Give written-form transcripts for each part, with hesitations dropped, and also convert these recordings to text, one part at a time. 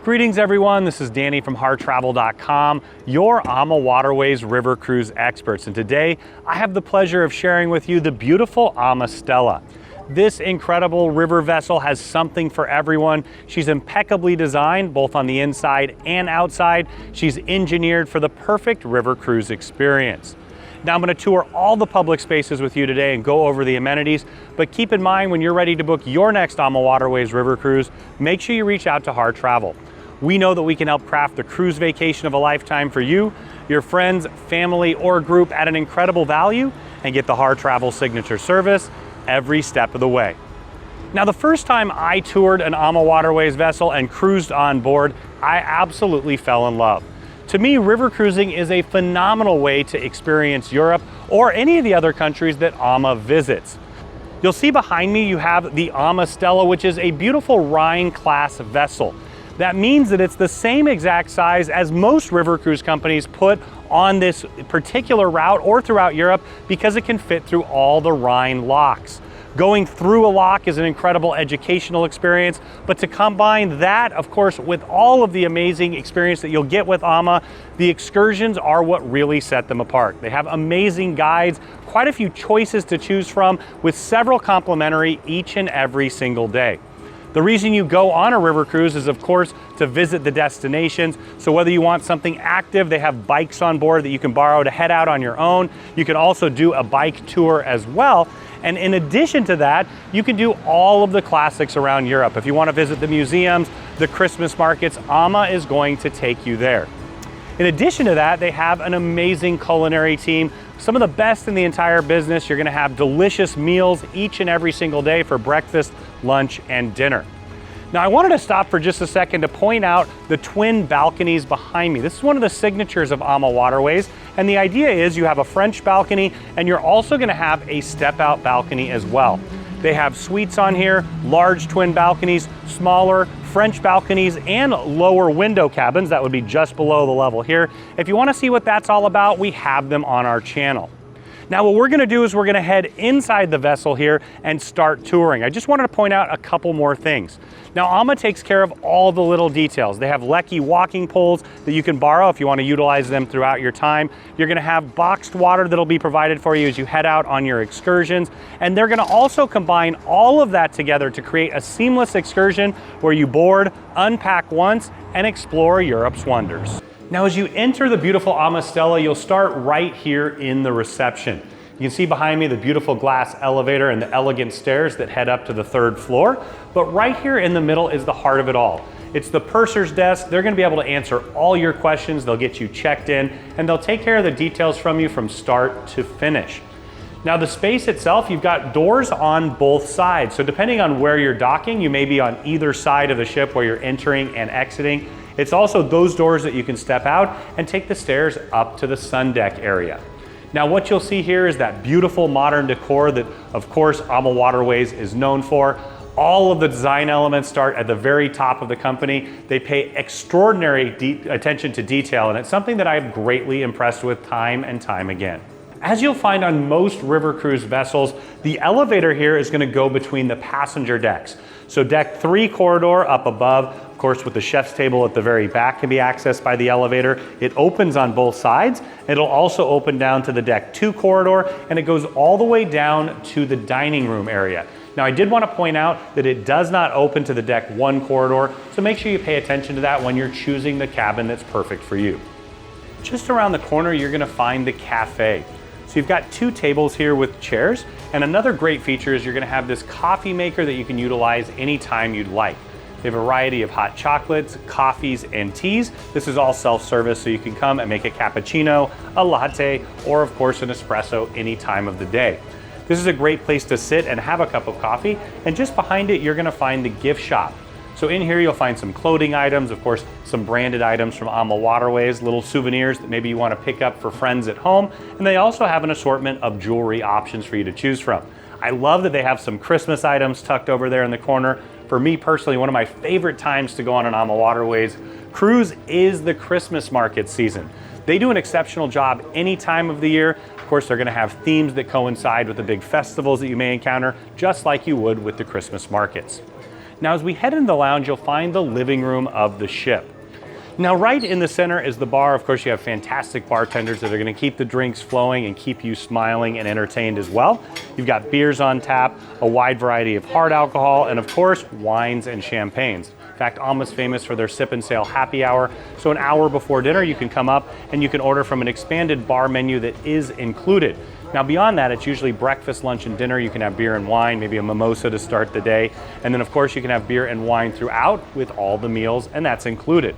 Greetings everyone, this is Danny from HarrTravel.com, your AMA Waterways River Cruise experts. And today I have the pleasure of sharing with you the beautiful AMA Stella. This incredible river vessel has something for everyone. She's impeccably designed both on the inside and outside. She's engineered for the perfect river cruise experience. Now I'm going to tour all the public spaces with you today and go over the amenities, but keep in mind when you're ready to book your next AMA Waterways River Cruise, make sure you reach out to Harr Travel. We know that we can help craft the cruise vacation of a lifetime for you, your friends, family, or group at an incredible value and get the Harr Travel signature service every step of the way. Now, the first time I toured an AMA Waterways vessel and cruised on board, I absolutely fell in love. To me, river cruising is a phenomenal way to experience Europe or any of the other countries that AMA visits. You'll see behind me you have the AMA Stella, which is a beautiful Rhine-class vessel. That means that it's the same exact size as most river cruise companies put on this particular route or throughout Europe because it can fit through all the Rhine locks. Going through a lock is an incredible educational experience, but to combine that, of course, with all of the amazing experience that you'll get with AMA, the excursions are what really set them apart. They have amazing guides, quite a few choices to choose from, with several complimentary each and every single day. The reason you go on a river cruise is, of course, to visit the destinations. So whether you want something active, they have bikes on board that you can borrow to head out on your own. You can also do a bike tour as well. And in addition to that, you can do all of the classics around Europe. If you want to visit the museums, the Christmas markets, AMA is going to take you there. In addition to that, they have an amazing culinary team, some of the best in the entire business. You're going to have delicious meals each and every single day for breakfast, lunch, and dinner. Now, I wanted to stop for just a second to point out the twin balconies behind me. This is one of the signatures of AMA Waterways, and the idea is you have a French balcony, and you're also going to have a step-out balcony as well. They have suites on here, large twin balconies, smaller French balconies, and lower window cabins that would be just below the level here. If you want to see what that's all about, we have them on our channel. Now what we're going to do is we're going to head inside the vessel here and start touring. I just wanted to point out a couple more things. Now AMA takes care of all the little details. They have Lecky walking poles that you can borrow if you want to utilize them throughout your time. You're going to have boxed water that'll be provided for you as you head out on your excursions. And they're going to also combine all of that together to create a seamless excursion where you board, unpack once, and explore Europe's wonders. Now, as you enter the beautiful AMA Stella, you'll start right here in the reception. You can see behind me the beautiful glass elevator and the elegant stairs that head up to the third floor. But right here in the middle is the heart of it all. It's the purser's desk. They're going to be able to answer all your questions. They'll get you checked in, and they'll take care of the details from you from start to finish. Now, the space itself, you've got doors on both sides. So depending on where you're docking, you may be on either side of the ship where you're entering and exiting. It's also those doors that you can step out and take the stairs up to the sun deck area. Now what you'll see here is that beautiful modern decor that, of course, AMA Waterways is known for. All of the design elements start at the very top of the company. They pay extraordinary attention to detail, and it's something that I'm greatly impressed with time and time again. As you'll find on most river cruise vessels, the elevator here is going to go between the passenger decks. So deck 3 corridor up above, of course, with the chef's table at the very back, can be accessed by the elevator. It opens on both sides. It'll also open down to the deck 2 corridor, and it goes all the way down to the dining room area. Now, I did want to point out that it does not open to the deck 1 corridor, so make sure you pay attention to that when you're choosing the cabin that's perfect for you. Just around the corner, you're going to find the cafe. So you've got 2 tables here with chairs, and another great feature is you're going to have this coffee maker that you can utilize anytime you'd like. They have a variety of hot chocolates, coffees, and teas. This is all self-service, so you can come and make a cappuccino, a latte, or of course an espresso any time of the day. This is a great place to sit and have a cup of coffee, and just behind it you're going to find the gift shop. So in here you'll find some clothing items, of course some branded items from AMA Waterways, little souvenirs that maybe you want to pick up for friends at home, and they also have an assortment of jewelry options for you to choose from. I love that they have some Christmas items tucked over there in the corner. For me personally, one of my favorite times to go on an AMA Waterways cruise is the Christmas market season. They do an exceptional job any time of the year. Of course, they're going to have themes that coincide with the big festivals that you may encounter, just like you would with the Christmas markets. Now as we head into the lounge, you'll find the living room of the ship. Now right in the center is the bar. Of course, you have fantastic bartenders that are going to keep the drinks flowing and keep you smiling and entertained as well. You've got beers on tap, a wide variety of hard alcohol, and of course, wines and champagnes. In fact, AMA's famous for their sip and sail happy hour. So an hour before dinner, you can come up and you can order from an expanded bar menu that is included. Now beyond that, it's usually breakfast, lunch, and dinner. You can have beer and wine, maybe a mimosa to start the day. And then of course, you can have beer and wine throughout with all the meals, and that's included.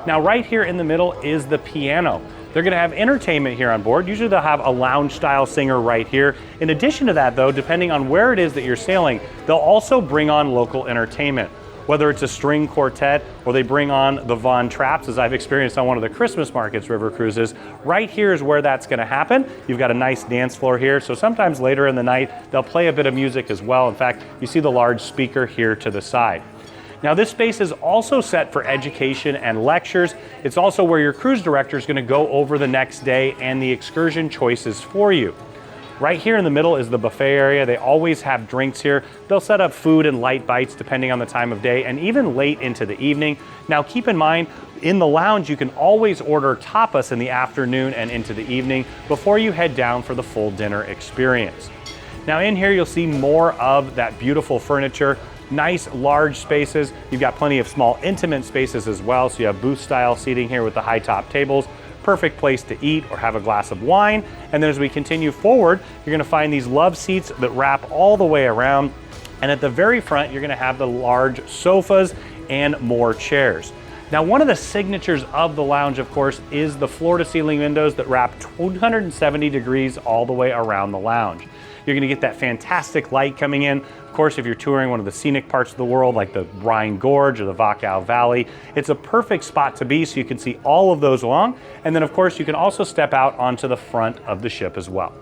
Now right here in the middle is the piano. They're going to have entertainment here on board. Usually they'll have a lounge style singer right here. In addition to that though, depending on where it is that you're sailing, they'll also bring on local entertainment. Whether it's a string quartet or they bring on the Von Trapps, as I've experienced on one of the Christmas markets river cruises, right here is where that's going to happen. You've got a nice dance floor here, so sometimes later in the night they'll play a bit of music as well. In fact, you see the large speaker here to the side. Now this space is also set for education and lectures. It's also where your cruise director is going to go over the next day and the excursion choices for you. Right here in the middle is the buffet area. They always have drinks here. They'll set up food and light bites depending on the time of day and even late into the evening. Now keep in mind, in the lounge you can always order tapas in the afternoon and into the evening before you head down for the full dinner experience. Now in here you'll see more of that beautiful furniture. Nice large spaces. You've got plenty of small intimate spaces as well. So you have booth style seating here with the high top tables. Perfect place to eat or have a glass of wine. And then as we continue forward, you're going to find these love seats that wrap all the way around. And at the very front, you're going to have the large sofas and more chairs. Now, one of the signatures of the lounge, of course, is the floor to ceiling windows that wrap 270 degrees all the way around the lounge. You're going to get that fantastic light coming in. Of course, if you're touring one of the scenic parts of the world, like the Rhine Gorge or the Wachau Valley, it's a perfect spot to be so you can see all of those along. And then, of course, you can also step out onto the front of the ship as well.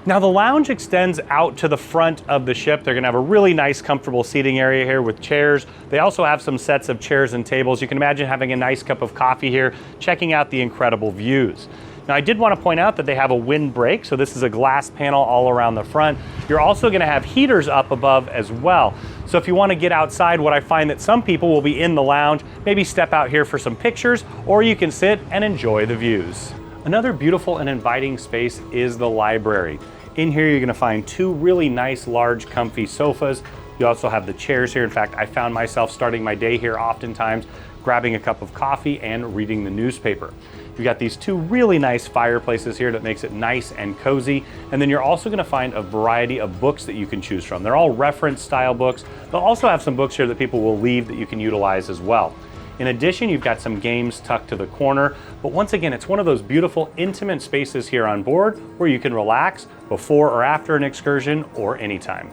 Now, the lounge extends out to the front of the ship. They're going to have a really nice, comfortable seating area here with chairs. They also have some sets of chairs and tables. You can imagine having a nice cup of coffee here, checking out the incredible views. Now, I did want to point out that they have a windbreak, so this is a glass panel all around the front. You're also going to have heaters up above as well. So if you want to get outside, what I find that some people will be in the lounge, maybe step out here for some pictures, or you can sit and enjoy the views. Another beautiful and inviting space is the library. In here, you're going to find two really nice, large, comfy sofas. You also have the chairs here. In fact, I found myself starting my day here oftentimes, grabbing a cup of coffee and reading the newspaper. You've got these two really nice fireplaces here that makes it nice and cozy. And then you're also going to find a variety of books that you can choose from. They're all reference style books. They'll also have some books here that people will leave that you can utilize as well. In addition, you've got some games tucked to the corner. But once again, it's one of those beautiful intimate spaces here on board where you can relax before or after an excursion or anytime.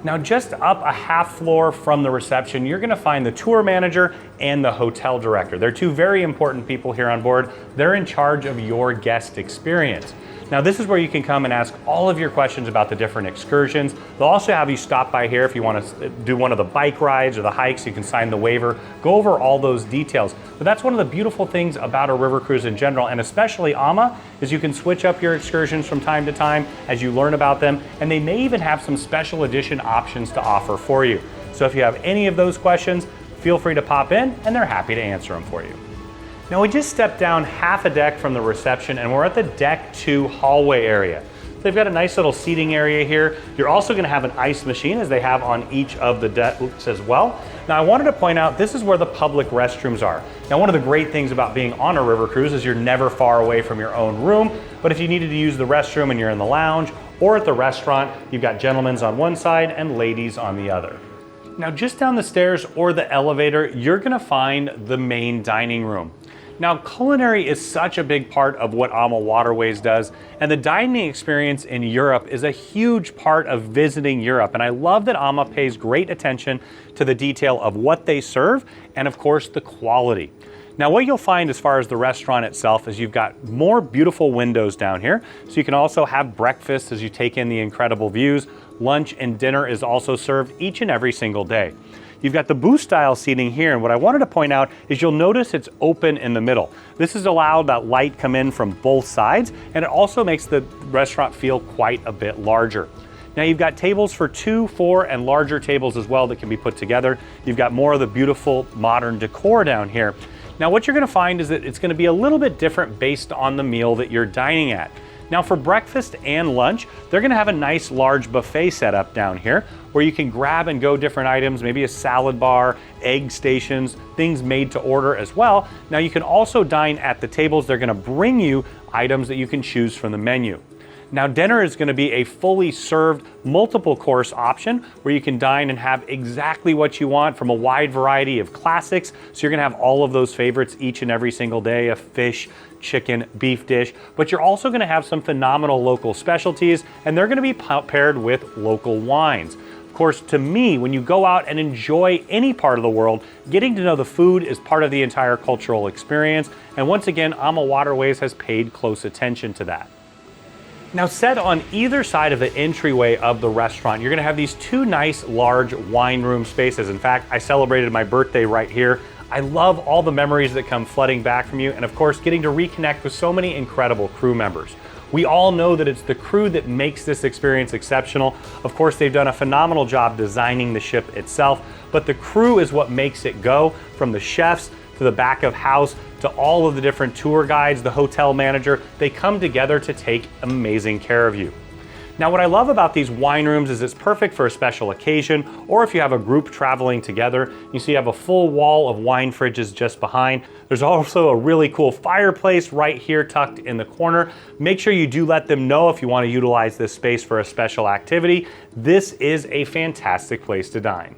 Now, just up a half floor from the reception, you're going to find the tour manager and the hotel director. They're two very important people here on board. They're in charge of your guest experience. Now, this is where you can come and ask all of your questions about the different excursions. They'll also have you stop by here if you want to do one of the bike rides or the hikes. You can sign the waiver, go over all those details. But that's one of the beautiful things about a river cruise in general, and especially AMA, is you can switch up your excursions from time to time as you learn about them, and they may even have some special edition options to offer for you. So if you have any of those questions, feel free to pop in, and they're happy to answer them for you. Now, we just stepped down half a deck from the reception and we're at the deck 2 hallway area. So they've got a nice little seating area here. You're also going to have an ice machine as they have on each of the decks as well. Now, I wanted to point out this is where the public restrooms are. Now, one of the great things about being on a river cruise is you're never far away from your own room. But if you needed to use the restroom and you're in the lounge or at the restaurant, you've got gentlemen's on one side and ladies on the other. Now, just down the stairs or the elevator, you're going to find the main dining room. Now, culinary is such a big part of what AMA Waterways does, and the dining experience in Europe is a huge part of visiting Europe. And I love that AMA pays great attention to the detail of what they serve and, of course, the quality. Now, what you'll find as far as the restaurant itself is you've got more beautiful windows down here, so you can also have breakfast as you take in the incredible views. Lunch and dinner is also served each and every single day. You've got the booth style seating here, and what I wanted to point out is you'll notice it's open in the middle. This has allowed that light come in from both sides, and it also makes the restaurant feel quite a bit larger. Now you've got tables for 2, 4, and larger tables as well that can be put together. You've got more of the beautiful modern decor down here. Now what you're gonna find is that it's gonna be a little bit different based on the meal that you're dining at. Now for breakfast and lunch, they're gonna have a nice large buffet setup down here where you can grab and go different items, maybe a salad bar, egg stations, things made to order as well. Now you can also dine at the tables. They're gonna bring you items that you can choose from the menu. Now dinner is gonna be a fully served multiple course option where you can dine and have exactly what you want from a wide variety of classics. So you're gonna have all of those favorites each and every single day, a fish, chicken, beef dish, but you're also gonna have some phenomenal local specialties, and they're gonna be paired with local wines. Of course, to me, when you go out and enjoy any part of the world, getting to know the food is part of the entire cultural experience. And once again, AMA Waterways has paid close attention to that. Now set on either side of the entryway of the restaurant, you're gonna have these 2 nice large wine room spaces. In fact, I celebrated my birthday right here. I love all the memories that come flooding back from you, and of course getting to reconnect with so many incredible crew members. We all know that it's the crew that makes this experience exceptional. Of course, they've done a phenomenal job designing the ship itself, but the crew is what makes it go, from the chefs to the back of house, to all of the different tour guides, the hotel manager. They come together to take amazing care of you. Now what I love about these wine rooms is it's perfect for a special occasion, or if you have a group traveling together. You see you have a full wall of wine fridges just behind. There's also a really cool fireplace right here tucked in the corner. Make sure you do let them know if you want to utilize this space for a special activity. This is a fantastic place to dine.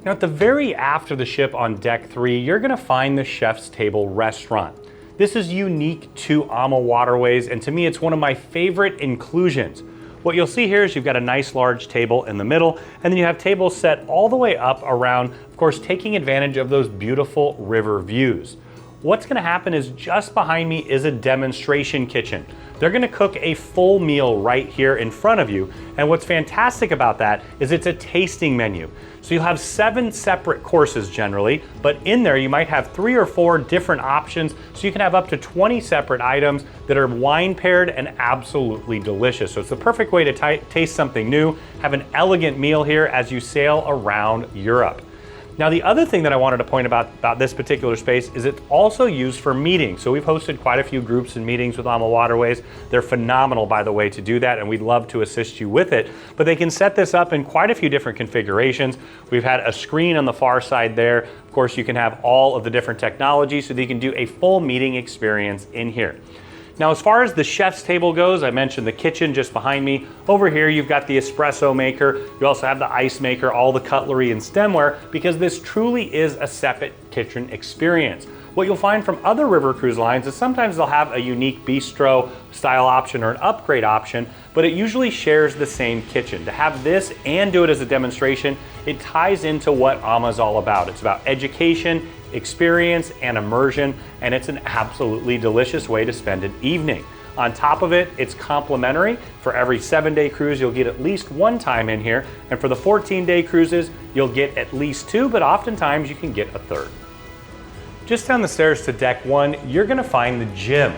Now at the very aft of the ship on deck 3, you're gonna find the Chef's Table restaurant. This is unique to AMA Waterways, and to me it's one of my favorite inclusions. What you'll see here is you've got a nice large table in the middle, and then you have tables set all the way up around, of course, taking advantage of those beautiful river views. What's gonna happen is just behind me is a demonstration kitchen. They're gonna cook a full meal right here in front of you. And what's fantastic about that is it's a tasting menu. So you'll have 7 separate courses generally, but in there you might have 3 or 4 different options. So you can have up to 20 separate items that are wine paired and absolutely delicious. So it's the perfect way to taste something new, have an elegant meal here as you sail around Europe. Now the other thing that I wanted to point about this particular space is it's also used for meetings. So we've hosted quite a few groups and meetings with AMA Waterways. They're phenomenal, by the way, to do that, and we'd love to assist you with it. But they can set this up in quite a few different configurations. We've had a screen on the far side there. Of course, you can have all of the different technology so that you can do a full meeting experience in here. Now, as far as the chef's table goes, I mentioned the kitchen just behind me. Over here, you've got the espresso maker. You also have the ice maker, all the cutlery and stemware, because this truly is a separate kitchen experience. What you'll find from other river cruise lines is sometimes they'll have a unique bistro style option or an upgrade option, but it usually shares the same kitchen. To have this and do it as a demonstration, it ties into what AMA is all about. It's about education, experience, and immersion, and it's an absolutely delicious way to spend an evening. On top of it, it's complimentary. For every 7-day cruise, you'll get at least 1 time in here, and for the 14-day cruises, you'll get at least 2, but oftentimes you can get a 3rd. Just down the stairs to deck 1, you're gonna find the gym.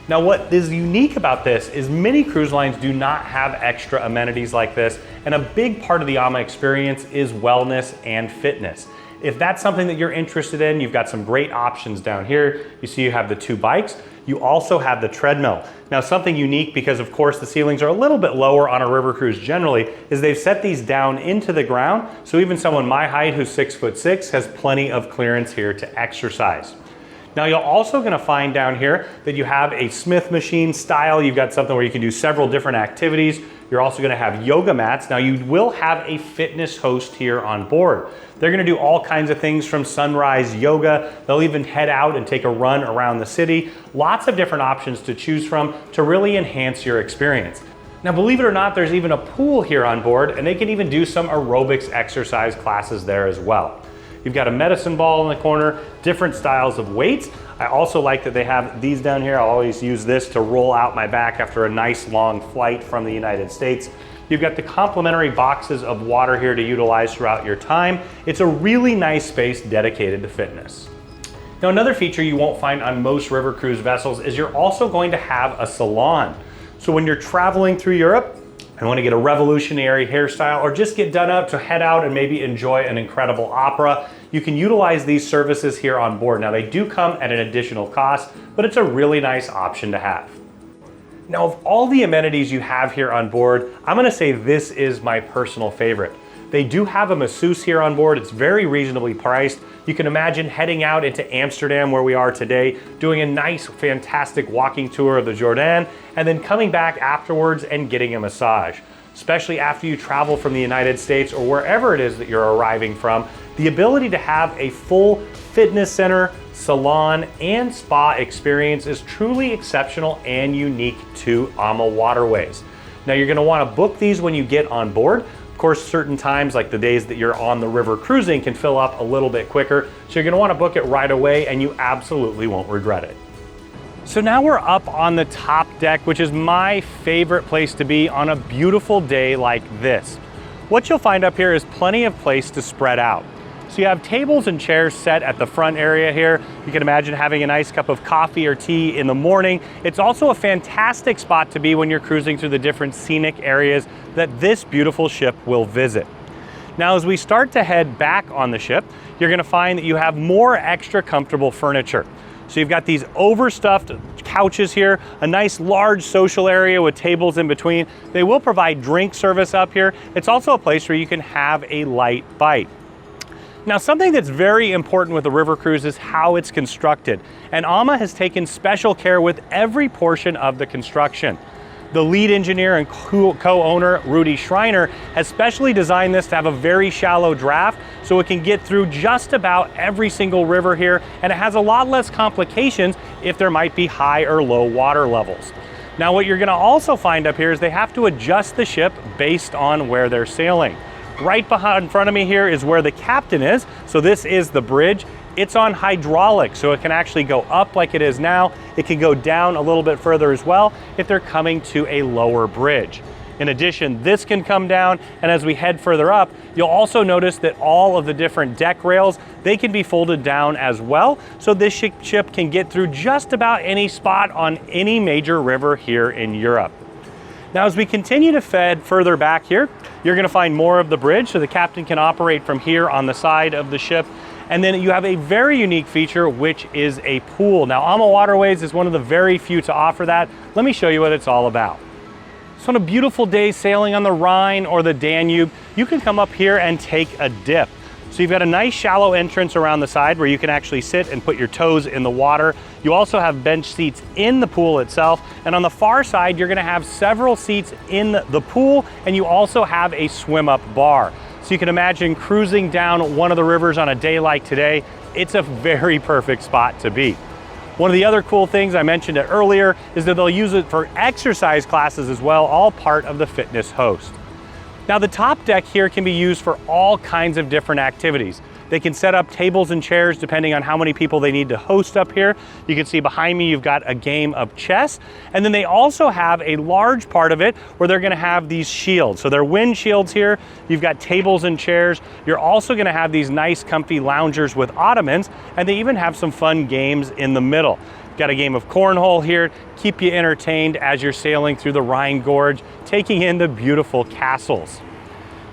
Now what is unique about this is many cruise lines do not have extra amenities like this, and a big part of the AMA experience is wellness and fitness. If that's something that you're interested in, you've got some great options down here. You see you have the 2 bikes. You also have the treadmill. Now something unique, because of course the ceilings are a little bit lower on a river cruise generally, is they've set these down into the ground. So even someone my height who's 6'6" has plenty of clearance here to exercise. Now you're also gonna find down here that you have a Smith machine style. You've got something where you can do several different activities. You're also gonna have yoga mats. Now you will have a fitness host here on board. They're gonna do all kinds of things from sunrise yoga. They'll even head out and take a run around the city. Lots of different options to choose from to really enhance your experience. Now, believe it or not, there's even a pool here on board, and they can even do some aerobics exercise classes there as well. You've got a medicine ball in the corner, different styles of weights. I also like that they have these down here. I'll always use this to roll out my back after a nice long flight from the United States. You've got the complimentary boxes of water here to utilize throughout your time. It's a really nice space dedicated to fitness. Now, another feature you won't find on most river cruise vessels is you're also going to have a salon. So when you're traveling through Europe, I want to get a revolutionary hairstyle or just get done up to head out and maybe enjoy an incredible opera, you can utilize these services here on board. Now, they do come at an additional cost, but it's a really nice option to have. Now, of all the amenities you have here on board, I'm going to say this is my personal favorite. They do have a masseuse here on board. It's very reasonably priced. You can imagine heading out into Amsterdam, where we are today, doing a nice, fantastic walking tour of the Jordan, and then coming back afterwards and getting a massage. Especially after you travel from the United States or wherever it is that you're arriving from, the ability to have a full fitness center, salon, and spa experience is truly exceptional and unique to AMA Waterways. Now, you're going to want to book these when you get on board. Of course, certain times, like the days that you're on the river cruising, can fill up a little bit quicker. So you're going to want to book it right away and you absolutely won't regret it. So now we're up on the top deck, which is my favorite place to be on a beautiful day like this. What you'll find up here is plenty of place to spread out. So you have tables and chairs set at the front area here. You can imagine having a nice cup of coffee or tea in the morning. It's also a fantastic spot to be when you're cruising through the different scenic areas that this beautiful ship will visit. Now, as we start to head back on the ship, you're gonna find that you have more extra comfortable furniture. So you've got these overstuffed couches here, a nice large social area with tables in between. They will provide drink service up here. It's also a place where you can have a light bite. Now, something that's very important with the river cruise is how it's constructed. And AMA has taken special care with every portion of the construction. The lead engineer and co-owner, Rudy Schreiner, has specially designed this to have a very shallow draft so it can get through just about every single river here, and it has a lot less complications if there might be high or low water levels. Now, what you're gonna also find up here is they have to adjust the ship based on where they're sailing. Right behind in front of me here is where the captain is. So this is the bridge. It's on hydraulic, so it can actually go up like it is now. It can go down a little bit further as well if they're coming to a lower bridge. In addition, this can come down, and as we head further up, you'll also notice that all of the different deck rails, they can be folded down as well, so this ship can get through just about any spot on any major river here in Europe. Now, as we continue to head further back here, you're going to find more of the bridge, so the captain can operate from here on the side of the ship. And then you have a very unique feature, which is a pool. Now, AMA Waterways is one of the very few to offer that. Let me show you what it's all about. So on a beautiful day sailing on the Rhine or the Danube, you can come up here and take a dip. So you've got a nice shallow entrance around the side where you can actually sit and put your toes in the water. You also have bench seats in the pool itself. And on the far side, you're gonna have several seats in the pool, and you also have a swim up bar. So you can imagine cruising down one of the rivers on a day like today. It's a very perfect spot to be. One of the other cool things, I mentioned it earlier, is that they'll use it for exercise classes as well, all part of the fitness host. Now, the top deck here can be used for all kinds of different activities. They can set up tables and chairs depending on how many people they need to host up here. You can see behind me, you've got a game of chess. And then they also have a large part of it where they're gonna have these shields. So they're wind shields here. You've got tables and chairs. You're also gonna have these nice comfy loungers with ottomans, and they even have some fun games in the middle. Got a game of cornhole here, keep you entertained as you're sailing through the Rhine Gorge, taking in the beautiful castles.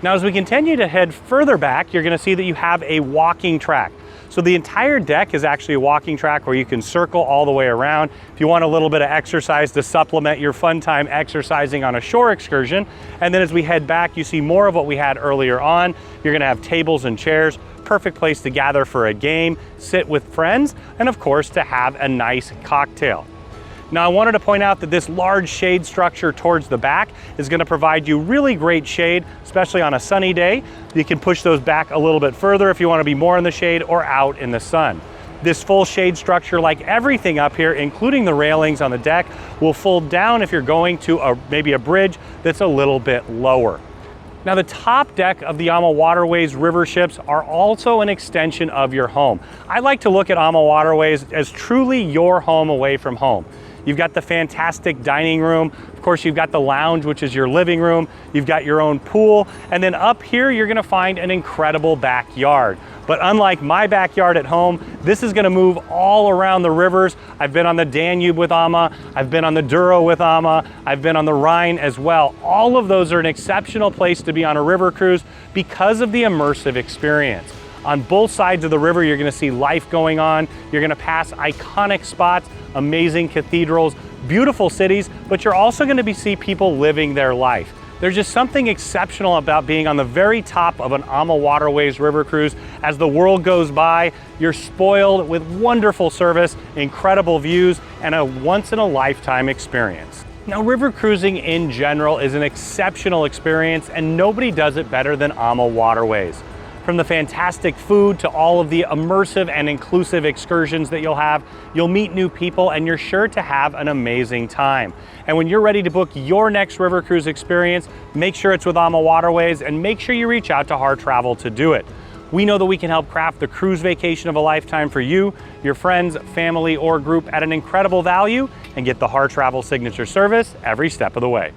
Now, as we continue to head further back, you're gonna see that you have a walking track. So the entire deck is actually a walking track where you can circle all the way around. If you want a little bit of exercise to supplement your fun time exercising on a shore excursion. And then as we head back, you see more of what we had earlier on. You're gonna have tables and chairs, perfect place to gather for a game, sit with friends, and of course to have a nice cocktail. Now, I wanted to point out that this large shade structure towards the back is going to provide you really great shade, especially on a sunny day. You can push those back a little bit further if you want to be more in the shade or out in the sun. This full shade structure, like everything up here, including the railings on the deck, will fold down if you're going to maybe a bridge that's a little bit lower. Now, the top deck of the AMA Waterways river ships are also an extension of your home. I like to look at AMA Waterways as truly your home away from home. You've got the fantastic dining room. Of course, you've got the lounge, which is your living room. You've got your own pool. And then up here, you're gonna find an incredible backyard. But unlike my backyard at home, this is gonna move all around the rivers. I've been on the Danube with AMA, I've been on the Douro with AMA, I've been on the Rhine as well. All of those are an exceptional place to be on a river cruise because of the immersive experience. On both sides of the river, you're gonna see life going on. You're gonna pass iconic spots, amazing cathedrals, beautiful cities, but you're also gonna see people living their life. There's just something exceptional about being on the very top of an AMA Waterways River Cruise. As the world goes by, you're spoiled with wonderful service, incredible views, and a once-in-a-lifetime experience. Now, river cruising in general is an exceptional experience, and nobody does it better than AMA Waterways. From the fantastic food to all of the immersive and inclusive excursions that you'll meet new people, and you're sure to have an amazing time. And when you're ready to book your next river cruise experience, make sure it's with AMA Waterways, and make sure you reach out to Harr Travel to do it. We know that we can help craft the cruise vacation of a lifetime for you, your friends, family, or group at an incredible value, and get the Harr Travel signature service every step of the way.